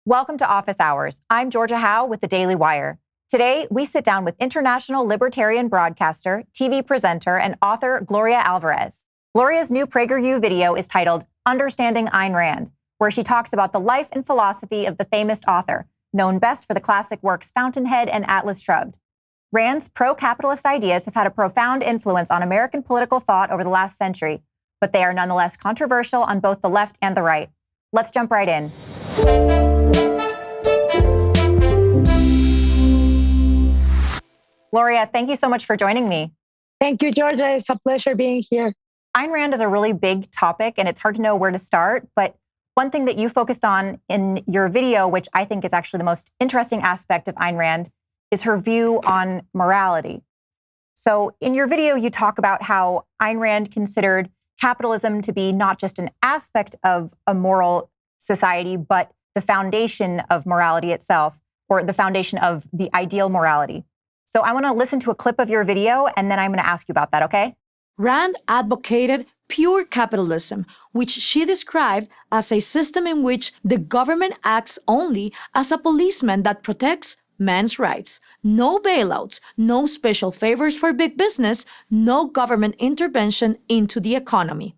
Welcome to Office Hours. I'm Georgia Howe with the Daily Wire. Today, we sit down with international libertarian broadcaster, TV presenter, and author Gloria Alvarez. Gloria's new PragerU video is titled Understanding Ayn Rand, where she talks about the life and philosophy of the famous author, known best for the classic works Fountainhead and Atlas Shrugged. Rand's pro-capitalist ideas have had a profound influence on American political thought over the last century, but they are nonetheless controversial on both the left and the right. Let's jump right in. Gloria, thank you so much for joining me. Thank you, Georgia. It's a pleasure being here. Ayn Rand is a really big topic, and it's hard to know where to start. But one thing that you focused on in your video, which I think is actually the most interesting aspect of Ayn Rand, is her view on morality. So in your video, you talk about how Ayn Rand considered capitalism to be not just an aspect of a moral society, but the foundation of morality itself, or the foundation of the ideal morality. So I want to listen to a clip of your video, and then I'm going to ask you about that, okay? Rand advocated pure capitalism, which she described as a system in which the government acts only as a policeman that protects men's rights. No bailouts, no special favors for big business, no government intervention into the economy.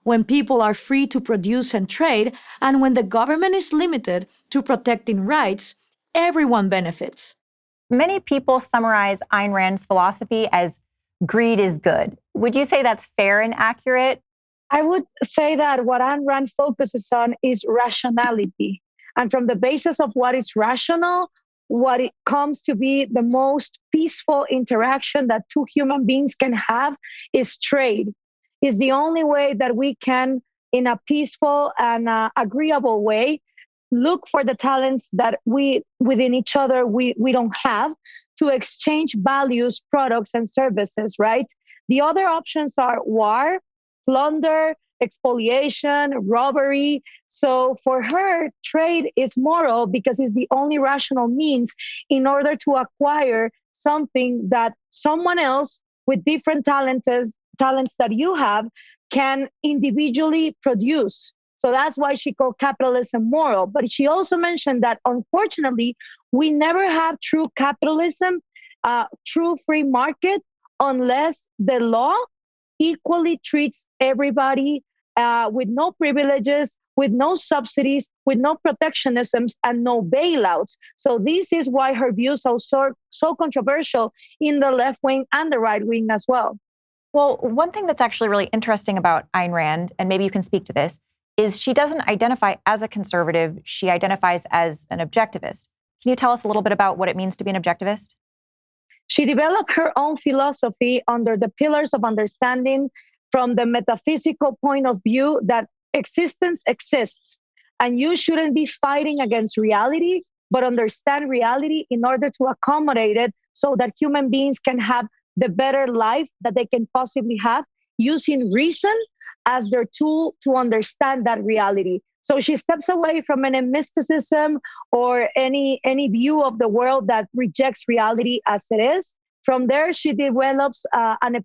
When people are free to produce and trade, and when the government is limited to protecting rights, everyone benefits. Many people summarize Ayn Rand's philosophy as greed is good. Would you say that's fair and accurate? I would say that what Ayn Rand focuses on is rationality. And from the basis of what is rational, what it comes to be the most peaceful interaction that two human beings can have is trade. It's the only way that we can, in a peaceful and agreeable way, look for the talents that we within each other we don't have to exchange values, products, and services, right? The other options are war, plunder, expoliation, robbery. So for her, trade is moral because it's the only rational means in order to acquire something that someone else with different talents that you have can individually produce. So that's why she called capitalism moral. But she also mentioned that, unfortunately, we never have true capitalism, true free market, unless the law equally treats everybody with no privileges, with no subsidies, with no protectionisms, and no bailouts. So this is why her views are so controversial in the left wing and the right wing as well. Well, one thing that's actually really interesting about Ayn Rand, and maybe you can speak to this, is she doesn't identify as a conservative. She identifies as an objectivist. Can you tell us a little bit about what it means to be an objectivist? She developed her own philosophy under the pillars of understanding from the metaphysical point of view that existence exists. And you shouldn't be fighting against reality, but understand reality in order to accommodate it so that human beings can have the better life that they can possibly have using reason as their tool to understand that reality. So she steps away from any mysticism or any view of the world that rejects reality as it is. From there, she develops an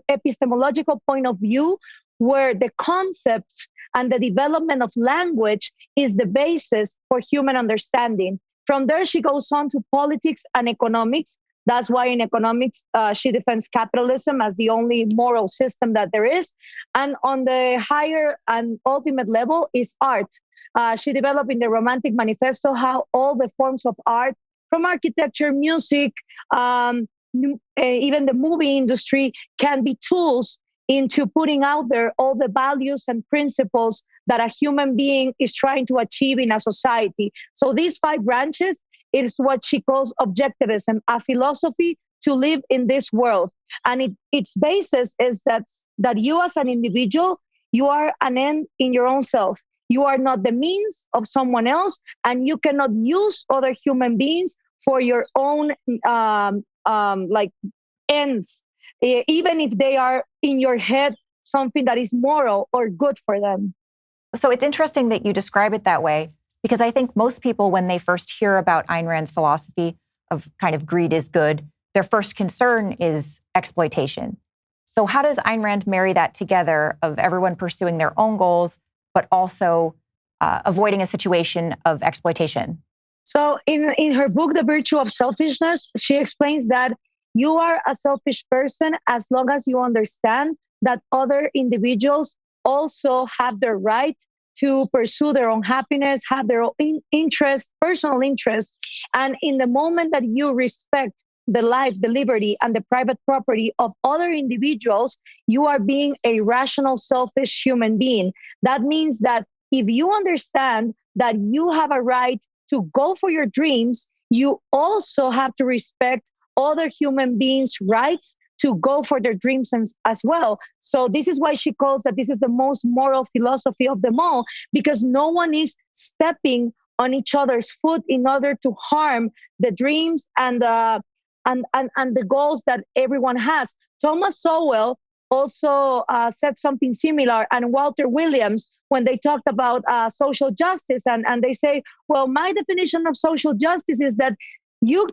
epistemological point of view where the concepts and the development of language is the basis for human understanding. From there, she goes on to politics and economics. That's why in economics, she defends capitalism as the only moral system that there is. And on the higher and ultimate level is art. She developed in the Romantic Manifesto how all the forms of art, from architecture, music, even the movie industry, can be tools into putting out there all the values and principles that a human being is trying to achieve in a society. So these 5 branches, it is what she calls objectivism, a philosophy to live in this world. And its basis is that you as an individual, you are an end in your own self. You are not the means of someone else, and you cannot use other human beings for your own ends, even if they are in your head something that is moral or good for them. So it's interesting that you describe it that way, because I think most people, when they first hear about Ayn Rand's philosophy of kind of greed is good, their first concern is exploitation. So how does Ayn Rand marry that together of everyone pursuing their own goals, but also avoiding a situation of exploitation? So in her book, The Virtue of Selfishness, she explains that you are a selfish person as long as you understand that other individuals also have the right to pursue their own happiness, have their own interests, personal interests. And in the moment that you respect the life, the liberty, and the private property of other individuals, you are being a rational, selfish human being. That means that if you understand that you have a right to go for your dreams, you also have to respect other human beings' rights to go for their dreams as well. So this is why she calls that this is the most moral philosophy of them all, because no one is stepping on each other's foot in order to harm the dreams and the goals that everyone has. Thomas Sowell also said something similar, and Walter Williams, when they talked about social justice, and they say, well, my definition of social justice is that you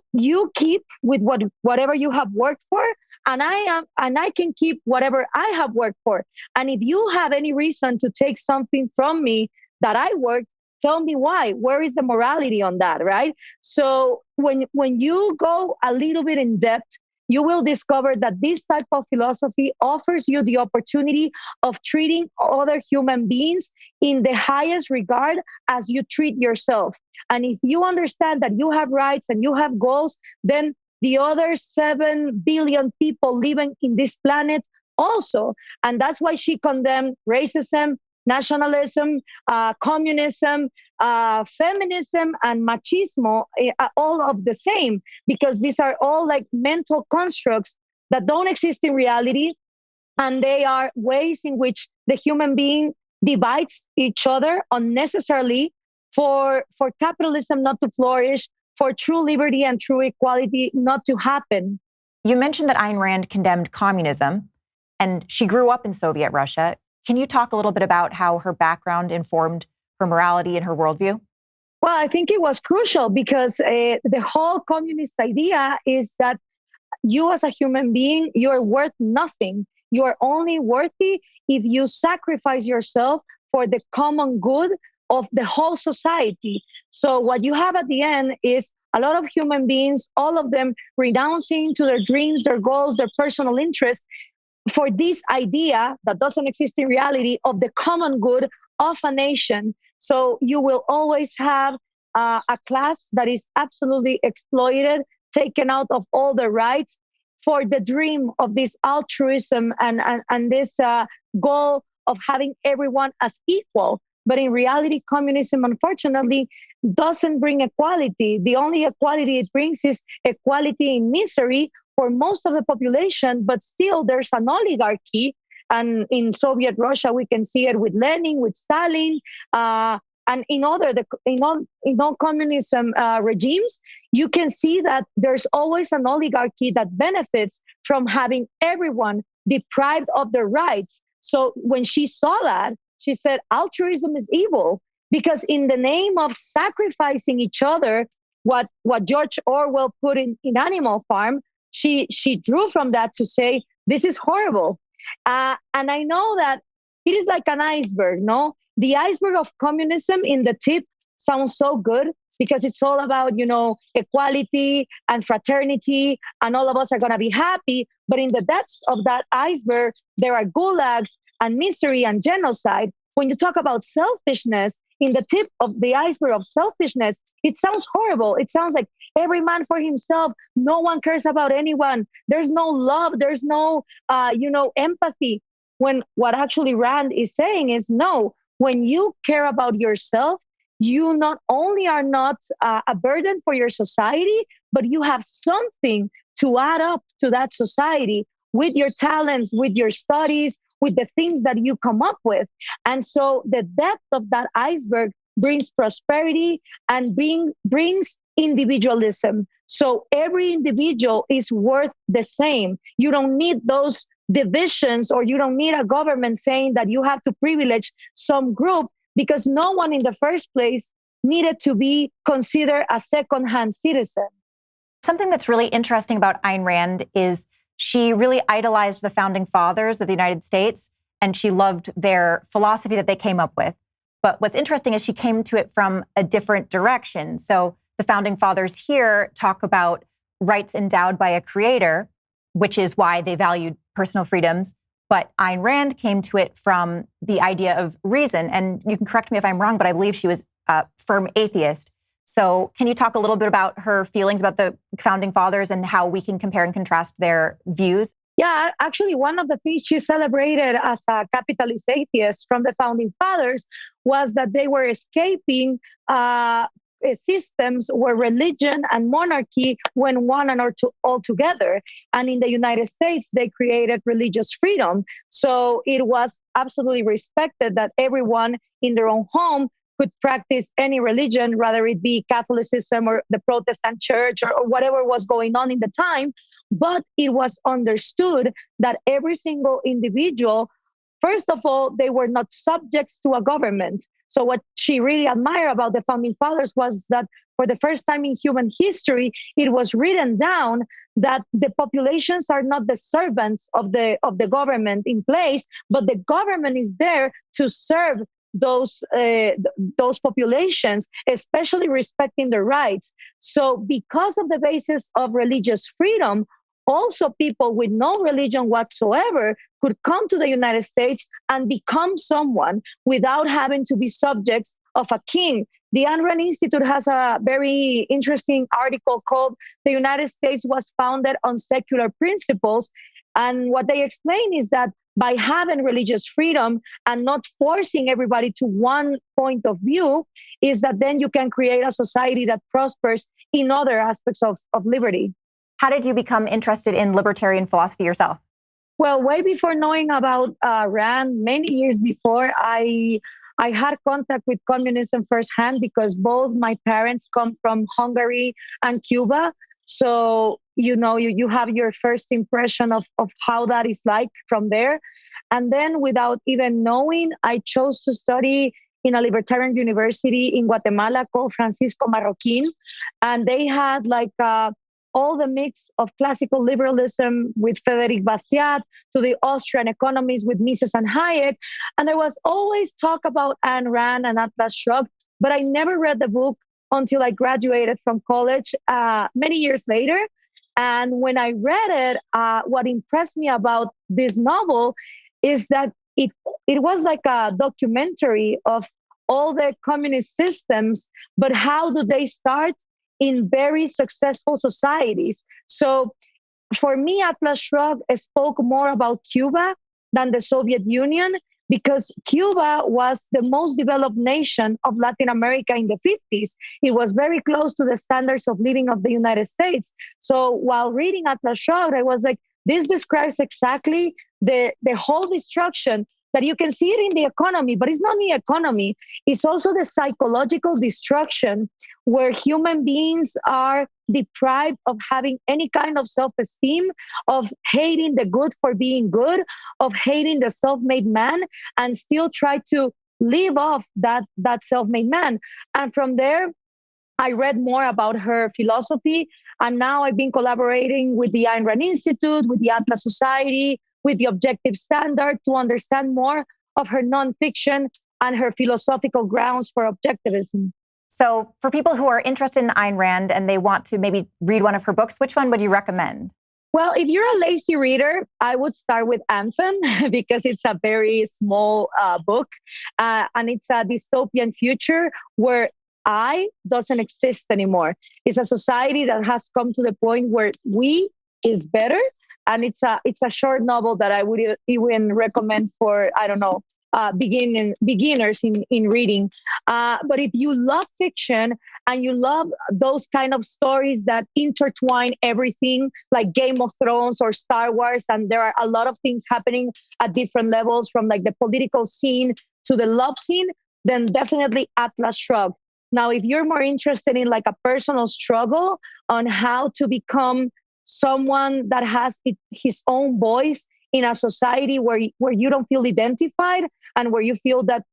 keep with whatever you have worked for, and I can keep whatever I have worked for. And if you have any reason to take something from me that I worked, tell me why. Where is the morality on that, right? So when you go a little bit in depth, you will discover that this type of philosophy offers you the opportunity of treating other human beings in the highest regard as you treat yourself. And if you understand that you have rights and you have goals, then the other 7 billion people living in this planet also. And that's why she condemned racism, nationalism, communism, feminism, and machismo, all of the same, because these are all like mental constructs that don't exist in reality. And they are ways in which the human being divides each other unnecessarily for capitalism not to flourish, for true liberty and true equality not to happen. You mentioned that Ayn Rand condemned communism, and she grew up in Soviet Russia. Can you talk a little bit about how her background informed her morality and her worldview? Well, I think it was crucial because the whole communist idea is that you as a human being, you're worth nothing. You are only worthy if you sacrifice yourself for the common good of the whole society. So what you have at the end is a lot of human beings, all of them renouncing to their dreams, their goals, their personal interests, for this idea that doesn't exist in reality of the common good of a nation. So you will always have a class that is absolutely exploited, taken out of all the rights for the dream of this altruism and this goal of having everyone as equal. But in reality, communism, unfortunately, doesn't bring equality. The only equality it brings is equality in misery for most of the population, but still there's an oligarchy. And in Soviet Russia, we can see it with Lenin, with Stalin, and in all communism regimes, you can see that there's always an oligarchy that benefits from having everyone deprived of their rights. So when she saw that, she said, altruism is evil, because in the name of sacrificing each other, what George Orwell put in Animal Farm, she drew from that to say, this is horrible. And I know that it is like an iceberg, no? The iceberg of communism in the tip sounds so good because it's all about, equality and fraternity, and all of us are going to be happy. But in the depths of that iceberg, there are gulags and misery and genocide. When you talk about selfishness, in the tip of the iceberg of selfishness, it sounds horrible. It sounds like every man for himself. No one cares about anyone. There's no love. There's no, empathy. When what actually Rand is saying is, no, when you care about yourself, you not only are not a burden for your society, but you have something to add up to that society with your talents, with your studies, with the things that you come up with. And so the depth of that iceberg brings prosperity and brings individualism. So every individual is worth the same. You don't need those divisions, or you don't need a government saying that you have to privilege some group, because no one in the first place needed to be considered a second-hand citizen. Something that's really interesting about Ayn Rand is she really idolized the founding fathers of the United States, and she loved their philosophy that they came up with. But what's interesting is she came to it from a different direction. So the founding fathers here talk about rights endowed by a creator, which is why they valued personal freedoms. But Ayn Rand came to it from the idea of reason. And you can correct me if I'm wrong, but I believe she was a firm atheist. So can you talk a little bit about her feelings about the founding fathers and how we can compare and contrast their views? Yeah, actually, one of the things she celebrated as a capitalist atheist from the founding fathers was that they were escaping systems where religion and monarchy went one and all together. And in the United States, they created religious freedom. So it was absolutely respected that everyone in their own home could practice any religion, whether it be Catholicism or the Protestant church or whatever was going on in the time. But it was understood that every single individual, first of all, they were not subjects to a government. So what she really admired about the founding fathers was that for the first time in human history, it was written down that the populations are not the servants of the government in place, but the government is there to serve those populations, especially respecting their rights. So because of the basis of religious freedom, also people with no religion whatsoever could come to the United States and become someone without having to be subjects of a king. The Ayn Rand Institute has a very interesting article called "The United States Was Founded on Secular Principles." And what they explain is that by having religious freedom and not forcing everybody to one point of view, is that then you can create a society that prospers in other aspects of liberty. How did you become interested in libertarian philosophy yourself? Well, way before knowing about Rand, many years before, I had contact with communism firsthand because both my parents come from Hungary and Cuba. So, you have your first impression of how that is like from there. And then without even knowing, I chose to study in a libertarian university in Guatemala called Francisco Marroquín. And they had all the mix of classical liberalism with Frédéric Bastiat to the Austrian economists with Mises and Hayek. And there was always talk about Ayn Rand and Atlas Shrugged, but I never read the book until I graduated from college many years later. And when I read it, what impressed me about this novel is that it was like a documentary of all the communist systems, but how do they start in very successful societies? So for me, Atlas Shrugged spoke more about Cuba than the Soviet Union, because Cuba was the most developed nation of Latin America in the 50s. It was very close to the standards of living of the United States. So while reading Atlas Shrugged, I was like, this describes exactly the whole destruction that you can see it in the economy, but it's not the economy. It's also the psychological destruction where human beings are deprived of having any kind of self-esteem, of hating the good for being good, of hating the self-made man, and still try to live off that self-made man. And from there, I read more about her philosophy. And now I've been collaborating with the Ayn Rand Institute, with the Atlas Society, with the Objective Standard to understand more of her nonfiction and her philosophical grounds for objectivism. So for people who are interested in Ayn Rand and they want to maybe read one of her books, which one would you recommend? Well, if you're a lazy reader, I would start with Anthem because it's a very small book. And it's a dystopian future where I doesn't exist anymore. It's a society that has come to the point where we is better. And it's a short novel that I would even recommend for, beginners in reading. But if you love fiction and you love those kind of stories that intertwine everything, like Game of Thrones or Star Wars, and there are a lot of things happening at different levels, from like the political scene to the love scene, then definitely Atlas Shrugged. Now, if you're more interested in like a personal struggle on how to become someone that has his own voice in a society where you don't feel identified and where you feel that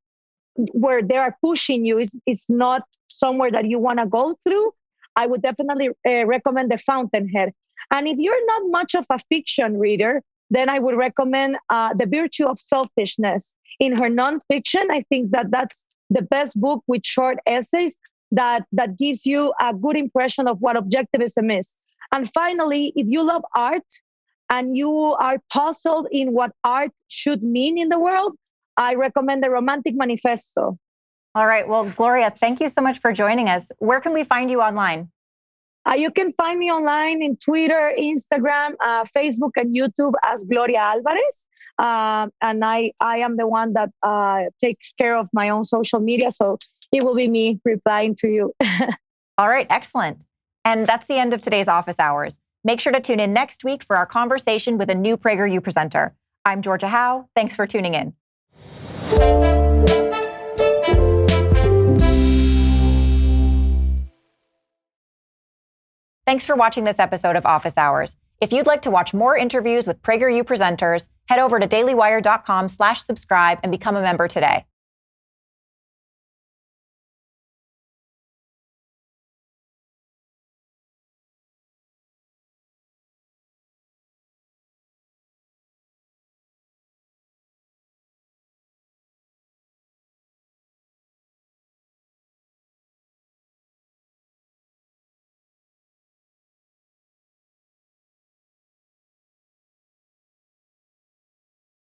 where they are pushing you is not somewhere that you want to go through, I would definitely recommend The Fountainhead. And if you're not much of a fiction reader, then I would recommend The Virtue of Selfishness. In her nonfiction, I think that's the best book with short essays that gives you a good impression of what objectivism is. And finally, if you love art and you are puzzled in what art should mean in the world, I recommend the Romantic Manifesto. All right. Well, Gloria, thank you so much for joining us. Where can we find you online? You can find me online in Twitter, Instagram, Facebook, and YouTube as Gloria Alvarez. And I am the one that takes care of my own social media. So it will be me replying to you. All right. Excellent. And that's the end of today's Office Hours. Make sure to tune in next week for our conversation with a new PragerU presenter. I'm Georgia Howe. Thanks for tuning in. Thanks for watching this episode of Office Hours. If you'd like to watch more interviews with PragerU presenters, head over to dailywire.com/subscribe and become a member today.